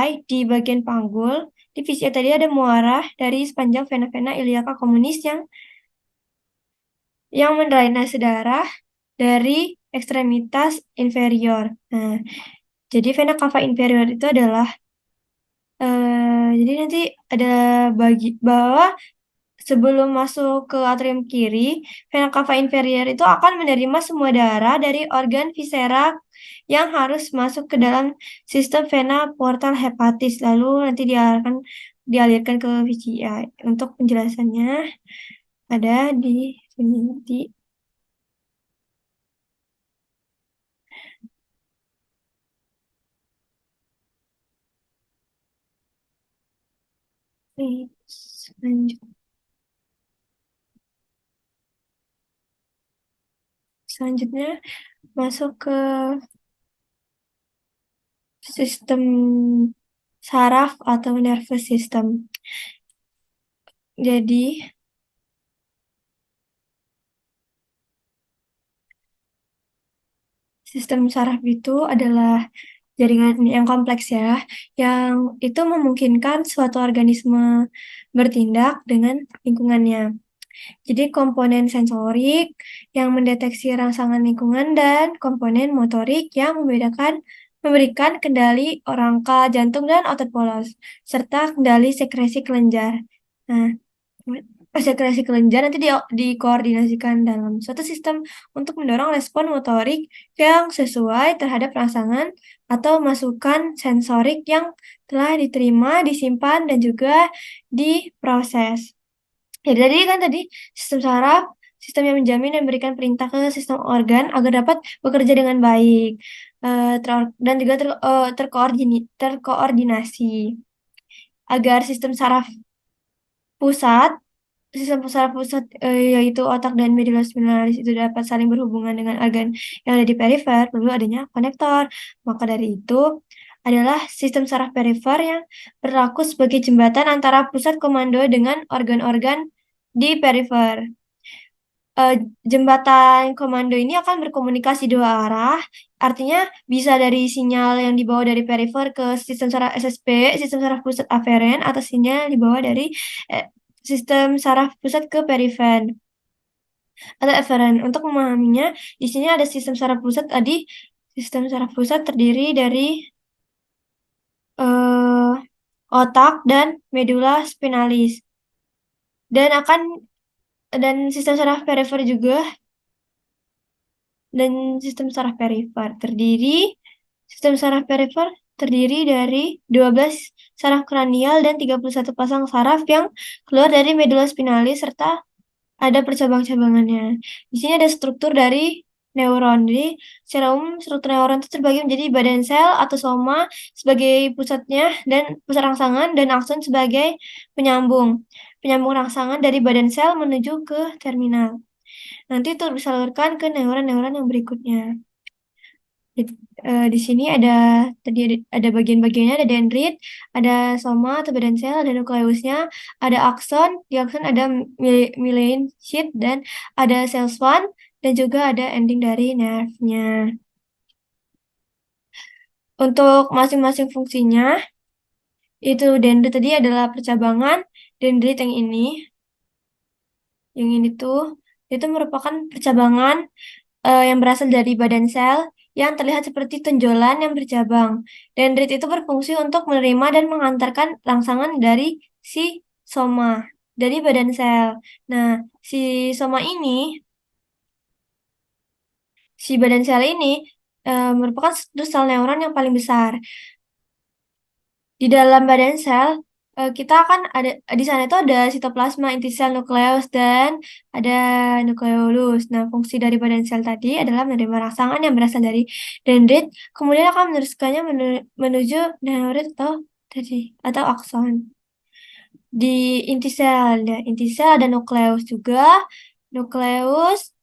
sampai di bagian panggul. Di visi tadi ada muara dari sepanjang vena-vena iliaka communis yang mendrainase darah dari ekstremitas inferior. Nah, jadi vena cava inferior itu adalah jadi nanti ada bahwa sebelum masuk ke atrium kiri, vena cava inferior itu akan menerima semua darah dari organ viscera yang harus masuk ke dalam sistem vena portal hepatis. Lalu nanti dialirkan ke VCI. Untuk penjelasannya ada di sini selanjutnya masuk ke sistem saraf atau nervous system. Jadi sistem saraf itu adalah jaringan yang kompleks ya, yang itu memungkinkan suatu organisme bertindak dengan lingkungannya. Jadi komponen sensorik yang mendeteksi rangsangan lingkungan dan komponen motorik yang memberikan kendali rangka jantung dan otot polos, serta kendali sekresi kelenjar. Nah, sekresi kelenjar nanti dikoordinasikan dalam suatu sistem untuk mendorong respon motorik yang sesuai terhadap rangsangan atau masukan sensorik yang telah diterima, disimpan, dan juga diproses. Ya, jadi kan tadi sistem saraf, sistem yang menjamin dan memberikan perintah ke sistem organ agar dapat bekerja dengan baik dan juga terkoordinasi agar sistem saraf pusat saraf pusat yaitu otak dan medula spinalis itu dapat saling berhubungan dengan organ yang ada di perifer, perlu adanya konektor. Maka dari itu adalah sistem saraf perifer yang berlaku sebagai jembatan antara pusat komando dengan organ-organ di perifer. Jembatan komando ini akan berkomunikasi dua arah, artinya bisa dari sinyal yang dibawa dari perifer ke sistem saraf SSP, sistem saraf pusat aferen, atau sinyal yang dibawa dari sistem saraf pusat ke perifer atau eferen. Untuk memahaminya, di sini ada sistem saraf pusat tadi. Sistem saraf pusat terdiri dari otak dan medula spinalis. Dan sistem saraf perifer juga sistem saraf perifer terdiri dari 12 saraf kranial dan 31 pasang saraf yang keluar dari medula spinalis serta ada percabang-cabangannya. Di sini ada struktur dari neuron. Jadi, secara umum struktur neuron itu terbagi menjadi badan sel atau soma sebagai pusatnya dan pusat rangsangan dan akson sebagai penyambung rangsangan dari badan sel menuju ke terminal. Nanti itu disalurkan ke neuron-neuron yang berikutnya. Di sini ada bagian-bagiannya, ada dendrit, ada soma atau badan sel, ada nukleusnya, ada akson, di akson ada myelin sheath dan ada sel swan dan juga ada ending dari nerve-nya. Untuk masing-masing fungsinya, itu dendrit tadi adalah percabangan, dendrit yang ini tuh, itu merupakan percabangan yang berasal dari badan sel yang terlihat seperti tonjolan yang bercabang. Dendrit itu berfungsi untuk menerima dan mengantarkan rangsangan dari si soma, dari badan sel. Nah, si soma ini, si badan sel ini merupakan struktur sel neuron yang paling besar. Di dalam badan sel, kita akan ada di sana itu ada sitoplasma, inti sel, nukleus, dan ada nukleolus. Nah, fungsi dari badan sel tadi adalah menerima rangsangan yang berasal dari dendrit, kemudian akan meneruskannya menuju neurit atau akson. Di inti sel ada nukleus juga. Nukleus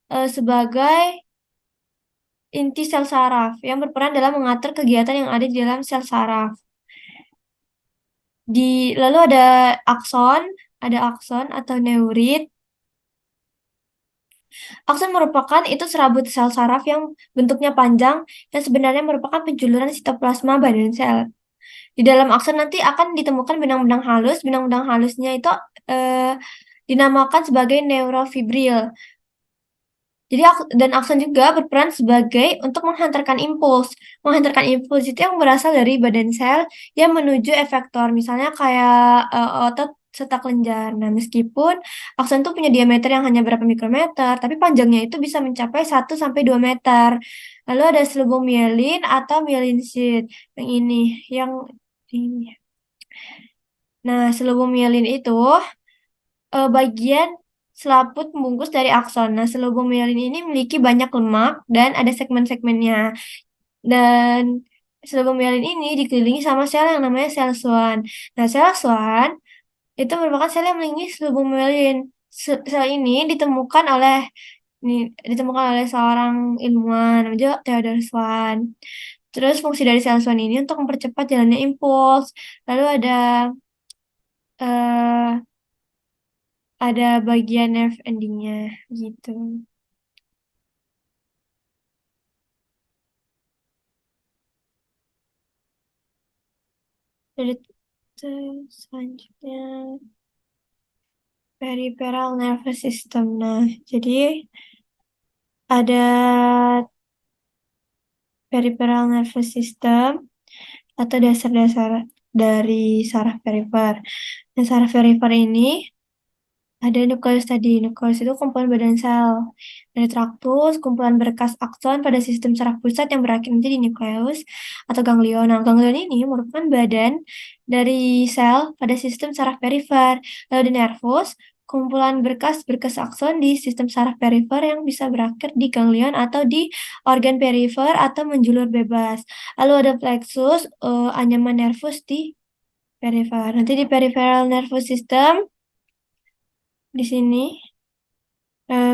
sebagai inti sel saraf yang berperan dalam mengatur kegiatan yang ada di dalam sel saraf. Lalu ada akson atau neurit. Akson merupakan itu serabut sel saraf yang bentuknya panjang yang sebenarnya merupakan penjuluran sitoplasma badan sel. Di dalam akson nanti akan ditemukan benang-benang halus. Benang-benang halusnya itu dinamakan sebagai neurofibril. Jadi dan akson juga berperan sebagai untuk menghantarkan impuls. Menghantarkan impuls itu yang berasal dari badan sel yang menuju efektor. Misalnya kayak otot setak lenjar. Nah, meskipun akson itu punya diameter yang hanya berapa mikrometer, tapi panjangnya itu bisa mencapai 1 sampai 2 meter. Lalu ada selubung mielin atau mielin sheath. Yang ini. Nah, selubung mielin itu bagian selaput pembungkus dari akson. Nah, selubung mielin ini memiliki banyak lemak dan ada segmen-segmennya. Dan selubung mielin ini dikelilingi sama sel yang namanya sel Schwann. Nah, sel Schwann itu merupakan sel yang melingkari selubung mielin. Sel ini ini ditemukan oleh seorang ilmuwan namanya Theodor Schwann. Terus fungsi dari sel Schwann ini untuk mempercepat jalannya impuls. Lalu eh, ada bagian nerve endingnya gitu. Jadi selanjutnya peripheral nervous system. Nah, jadi ada peripheral nervous system atau dasar-dasar dari saraf perifer. Nah, saraf perifer ini ada nukleus tadi. Nukleus itu kumpulan badan sel. Dari traktus, kumpulan berkas akson pada sistem saraf pusat yang berakhir nanti di nukleus atau ganglion. Nah, ganglion ini merupakan badan dari sel pada sistem saraf perifer. Lalu di nervus, kumpulan berkas-berkas akson di sistem saraf perifer yang bisa berakhir di ganglion atau di organ perifer atau menjulur bebas. Lalu ada plexus, anyaman nervus di perifer. Nanti di peripheral nervous system di sini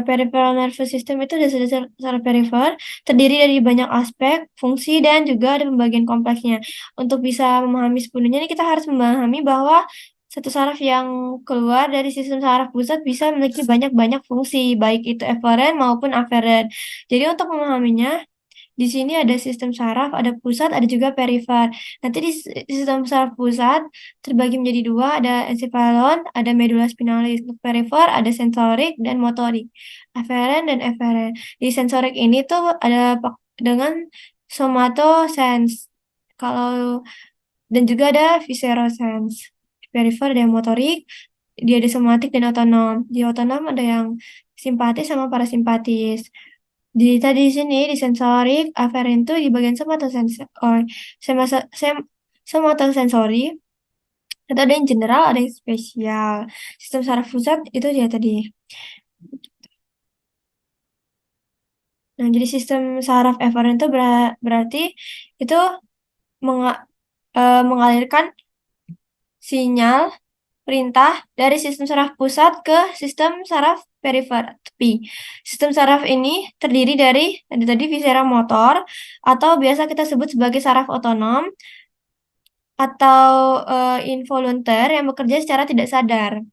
peripheral nervous system itu dasar-dasar saraf perifer terdiri dari banyak aspek, fungsi, dan juga ada pembagian kompleksnya. Untuk bisa memahami sepenuhnya ini kita harus memahami bahwa satu saraf yang keluar dari sistem saraf pusat bisa memiliki banyak-banyak fungsi, baik itu eferen maupun aferen. Jadi untuk memahaminya, di sini ada sistem saraf, ada pusat, ada juga perifer. Nanti di sistem saraf pusat terbagi menjadi dua, ada encephalon, ada medulla spinalis. Untuk perifer ada sensorik dan motorik, aferen dan eferen. Di sensorik ini tuh ada dengan somatosense. Kalau dan juga ada viscerosense. Di perifer ada yang motorik, dia ada somatik dan otonom. Di otonom ada yang simpatis sama parasimpatis. Di sini di sensorik aferen itu di bagian somatosensori, somatosensori itu ada yang general, ada yang spesial. Sistem saraf pusat itu dia tadi. Nah, jadi sistem saraf eferen itu berarti itu menga- mengalirkan sinyal perintah dari sistem saraf pusat ke sistem saraf perifer tepi. Sistem saraf ini terdiri dari ada tadi viscera motor atau biasa kita sebut sebagai saraf otonom atau involunter yang bekerja secara tidak sadar.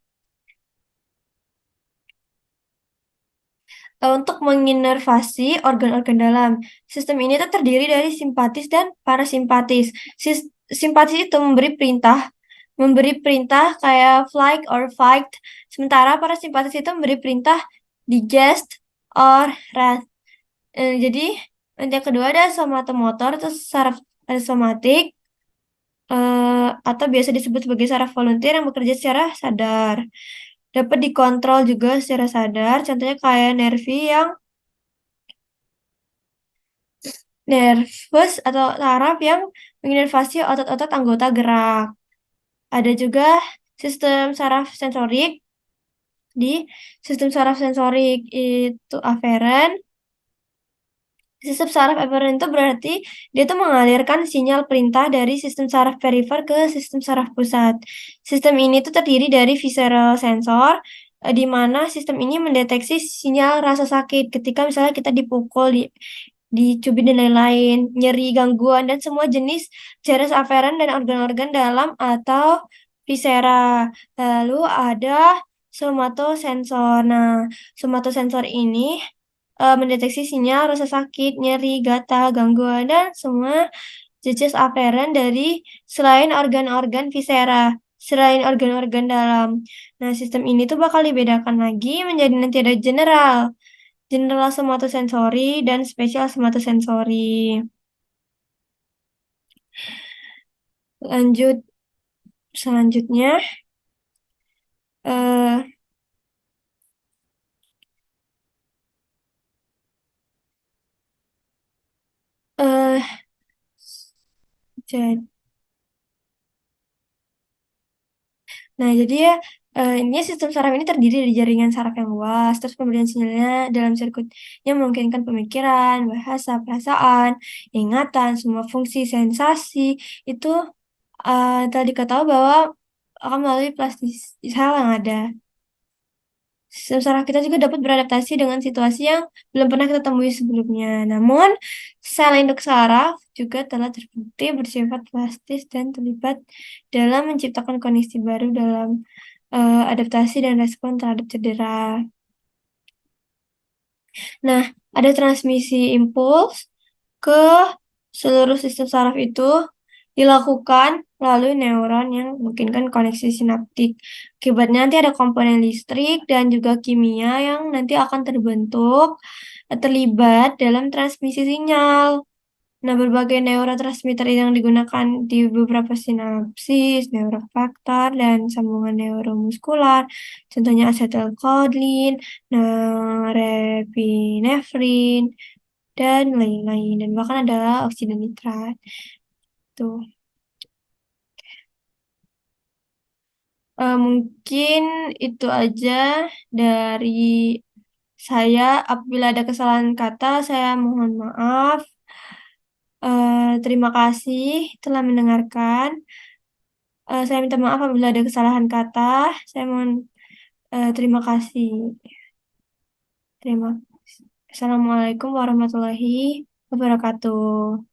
Untuk menginervasi organ-organ dalam. Sistem ini tuh terdiri dari simpatis dan parasimpatis. Simpatis itu memberi perintah kayak flight or fight, sementara parasimpatis itu memberi perintah digest or rest. Jadi yang kedua ada somatomotor, terus saraf somatik, atau biasa disebut sebagai saraf volunteer yang bekerja secara sadar. Dapat dikontrol juga secara sadar, contohnya kayak nervous atau saraf yang menginervasi otot-otot anggota gerak. Ada juga sistem saraf sensorik. Di sistem saraf sensorik itu aferen. Sistem saraf eferen itu berarti dia tuh mengalirkan sinyal perintah dari sistem saraf perifer ke sistem saraf pusat. Sistem ini tuh terdiri dari visceral sensor, di mana sistem ini mendeteksi sinyal rasa sakit ketika misalnya kita dipukul, dicubit dan lain-lain, nyeri, gangguan, dan semua jenis teres aferen dan organ-organ dalam atau viscera. Lalu ada somatosensor. Nah, somatosensor ini mendeteksi sinyal rasa sakit, nyeri, gatal, gangguan, dan semua zat aferen dari selain organ-organ viscera, selain organ-organ dalam. Nah, sistem ini tuh bakal dibedakan lagi menjadi nanti ada general, general somatosensori dan spesial somatosensori. Lanjut, selanjutnya, eh eh jadi Nah, jadi ya, ini sistem saraf ini terdiri dari jaringan saraf yang luas, terus pemberian sinyalnya dalam sirkuit yang memungkinkan pemikiran, bahasa, perasaan, ingatan, semua fungsi sensasi itu telah diketahui bahwa akan melalui plastis sel yang ada. Sistem saraf kita juga dapat beradaptasi dengan situasi yang belum pernah kita temui sebelumnya. Namun, sel induk saraf juga telah terbukti bersifat plastis dan terlibat dalam menciptakan kondisi baru dalam adaptasi dan respon terhadap cedera. Nah, ada transmisi impuls ke seluruh sistem saraf itu dilakukan melalui neuron yang memungkinkan koneksi sinaptik. Akibatnya nanti ada komponen listrik dan juga kimia yang nanti akan terbentuk terlibat dalam transmisi sinyal. Nah, berbagai neurotransmitter yang digunakan di beberapa sinapsis, neurofaktor, dan sambungan neuromuskular, contohnya asetylcholine, norepinefrin, dan lain-lain. Dan bahkan ada oksida nitrat. Tuh. Mungkin itu aja dari saya. Apabila ada kesalahan kata, saya mohon maaf. Terima kasih telah mendengarkan. Saya minta maaf apabila ada kesalahan kata. Saya mohon terima kasih. Terima kasih. Assalamualaikum warahmatullahi wabarakatuh.